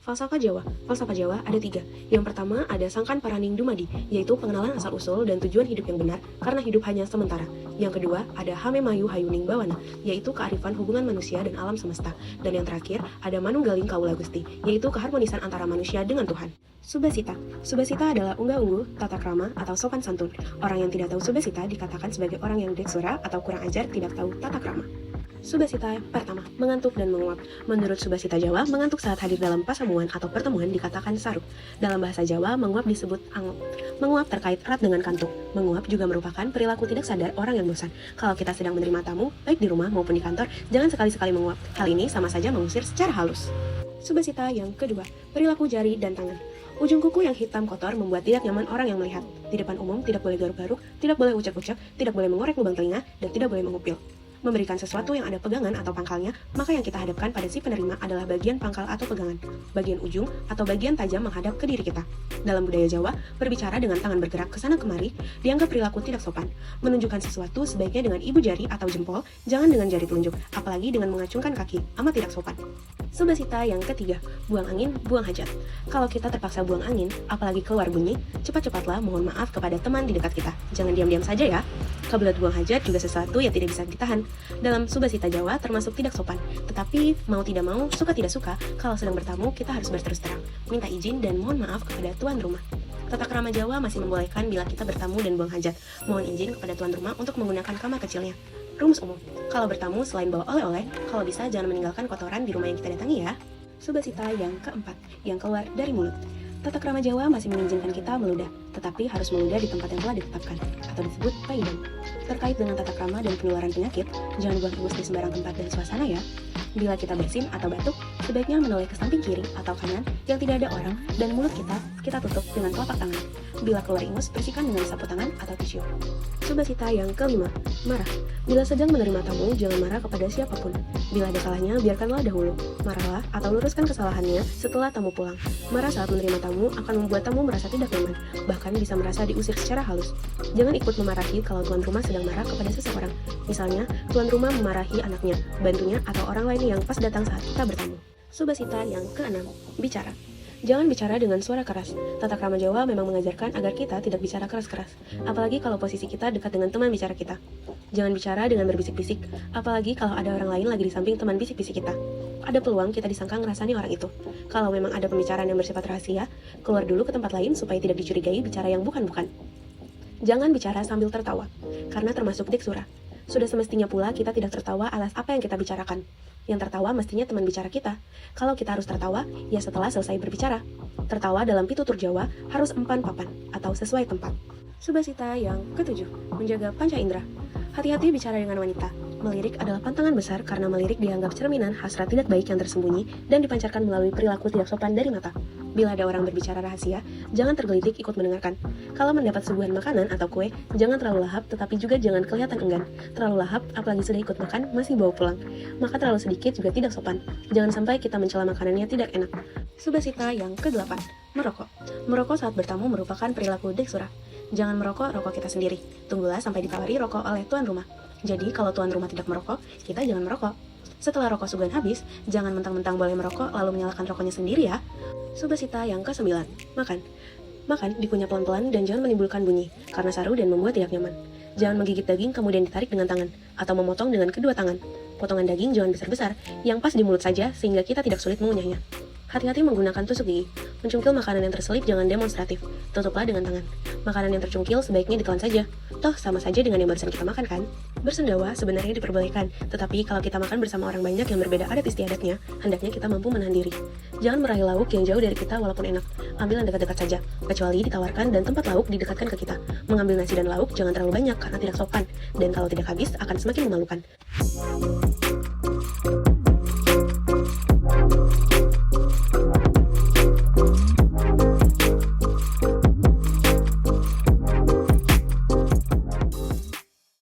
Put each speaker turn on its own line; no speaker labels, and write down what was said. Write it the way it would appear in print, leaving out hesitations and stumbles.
Falsafah Jawa. Falsafah Jawa ada 3. Yang pertama ada Sangkan Paraning Dumadi, yaitu pengenalan asal-usul dan tujuan hidup yang benar karena hidup hanya sementara. Yang kedua ada Hame Mayu Hayuning Bawana, yaitu kearifan hubungan manusia dan alam semesta. Dan yang terakhir ada Manunggaling Kaula Gusti, yaitu keharmonisan antara manusia dengan Tuhan. Subasita. Subasita adalah unggah-ungguh, tata krama, atau sopan santun. Orang yang tidak tahu subasita dikatakan sebagai orang yang deksura atau kurang ajar tidak tahu tata krama. Subasita pertama, mengantuk dan menguap. Menurut Subasita Jawa, mengantuk saat hadir dalam pasamuan atau pertemuan dikatakan saruk. Dalam bahasa Jawa, menguap disebut angop. Menguap terkait erat dengan kantuk. Menguap juga merupakan perilaku tidak sadar orang yang bosan. Kalau kita sedang menerima tamu, baik di rumah maupun di kantor, jangan sekali-sekali menguap. Hal ini sama saja mengusir secara halus. Subasita yang kedua, perilaku jari dan tangan. Ujung kuku yang hitam kotor membuat tidak nyaman orang yang melihat. Di depan umum tidak boleh garuk-garuk, tidak boleh ucap-ucap, tidak boleh mengorek lubang telinga, dan tidak boleh mengupil. Memberikan sesuatu yang ada pegangan atau pangkalnya, maka yang kita hadapkan pada si penerima adalah bagian pangkal atau pegangan, bagian ujung atau bagian tajam menghadap ke diri kita. Dalam budaya Jawa, berbicara dengan tangan bergerak ke sana kemari dianggap perilaku tidak sopan. Menunjukkan sesuatu sebaiknya dengan ibu jari atau jempol, jangan dengan jari telunjuk, apalagi dengan mengacungkan kaki, amat tidak sopan. Subasita yang ketiga, buang angin, buang hajat. Kalau kita terpaksa buang angin, apalagi keluar bunyi, cepat-cepatlah mohon maaf kepada teman di dekat kita. Jangan diam-diam saja ya. Kebelet buang hajat juga sesuatu yang tidak bisa ditahan. Dalam Subasita Jawa termasuk tidak sopan. Tetapi mau tidak mau, suka tidak suka, kalau sedang bertamu kita harus berterus terang, minta izin dan mohon maaf kepada tuan rumah. Tata krama Jawa masih membolehkan bila kita bertamu dan buang hajat. Mohon izin kepada tuan rumah untuk menggunakan kamar kecilnya. Rumus umum, kalau bertamu selain bawa oleh-oleh, kalau bisa jangan meninggalkan kotoran di rumah yang kita datangi ya. Subasita yang keempat, yang keluar dari mulut. Tata krama Jawa masih mengizinkan kita meludah, tetapi harus meludah di tempat yang telah ditetapkan, atau disebut paidan. Terkait dengan tata krama dan penularan penyakit, jangan buang ingus di sembarang tempat dan suasana ya. Bila kita bersin atau batuk, sebaiknya menoleh ke samping kiri atau kanan yang tidak ada orang dan mulut kita tutup dengan telapak tangan. Bila keluar ingus, bersihkan dengan sapu tangan atau tisu. Subasita yang kelima, marah. Bila sedang menerima tamu, jangan marah kepada siapapun. Bila ada salahnya, biarkanlah dahulu. Marahlah atau luruskan kesalahannya setelah tamu pulang. Marah saat menerima tamu akan membuat tamu merasa tidak nyaman, bahkan bisa merasa diusir secara halus. Jangan ikut memarahi kalau tuan rumah sedang marah kepada seseorang. Misalnya, tuan rumah memarahi anaknya, bantunya, atau orang lain yang pas datang saat kita bertamu. Subasita yang keenam, bicara. Jangan bicara dengan suara keras. Tata krama Jawa memang mengajarkan agar kita tidak bicara keras-keras, apalagi kalau posisi kita dekat dengan teman bicara kita. Jangan bicara dengan berbisik-bisik, apalagi kalau ada orang lain lagi di samping teman bisik-bisik kita. Ada peluang kita disangka ngerasani orang itu. Kalau memang ada pembicaraan yang bersifat rahasia, keluar dulu ke tempat lain supaya tidak dicurigai bicara yang bukan-bukan. Jangan bicara sambil tertawa, karena termasuk deksura. Sudah semestinya pula kita tidak tertawa atas apa yang kita bicarakan. Yang tertawa mestinya teman bicara kita. Kalau kita harus tertawa, ya setelah selesai berbicara. Tertawa dalam pitutur Jawa harus empan papan atau sesuai tempat. Subasita yang ketujuh, menjaga panca indera. Hati-hati bicara dengan wanita. Melirik adalah pantangan besar karena melirik dianggap cerminan hasrat tidak baik yang tersembunyi dan dipancarkan melalui perilaku tidak sopan dari mata. Bila ada orang berbicara rahasia, jangan tergelitik ikut mendengarkan. Kalau mendapat suguhan makanan atau kue, jangan terlalu lahap tetapi juga jangan kelihatan enggan. Terlalu lahap, apalagi sudah ikut makan, masih bawa pulang. Maka terlalu sedikit juga tidak sopan. Jangan sampai kita mencela makanannya tidak enak. Subasita yang ke-8, merokok. Merokok saat bertamu merupakan perilaku deksura. Jangan merokok rokok kita sendiri. Tunggulah sampai ditawari rokok oleh tuan rumah. Jadi kalau tuan rumah tidak merokok, kita jangan merokok. Setelah rokok suguhan habis, jangan mentang-mentang boleh merokok lalu menyalakan rokoknya sendiri ya. Subasita yang ke-9, makan. Makan dikunyah pelan-pelan dan jangan menimbulkan bunyi, karena saru dan membuat tidak nyaman. Jangan menggigit daging kemudian ditarik dengan tangan, atau memotong dengan kedua tangan. Potongan daging jangan besar-besar, yang pas di mulut saja sehingga kita tidak sulit mengunyahnya. Hati-hati menggunakan tusuk gigi. Mencungkil makanan yang terselip jangan demonstratif. Tutuplah dengan tangan. Makanan yang tercungkil sebaiknya ditelan saja. Toh sama saja dengan yang barusan kita makan kan? Bersendawa sebenarnya diperbolehkan, tetapi kalau kita makan bersama orang banyak yang berbeda adat istiadatnya, hendaknya kita mampu menahan diri. Jangan meraih lauk yang jauh dari kita walaupun enak. Ambil yang dekat-dekat saja, kecuali ditawarkan dan tempat lauk didekatkan ke kita. Mengambil nasi dan lauk jangan terlalu banyak karena tidak sopan, dan kalau tidak habis akan semakin memalukan.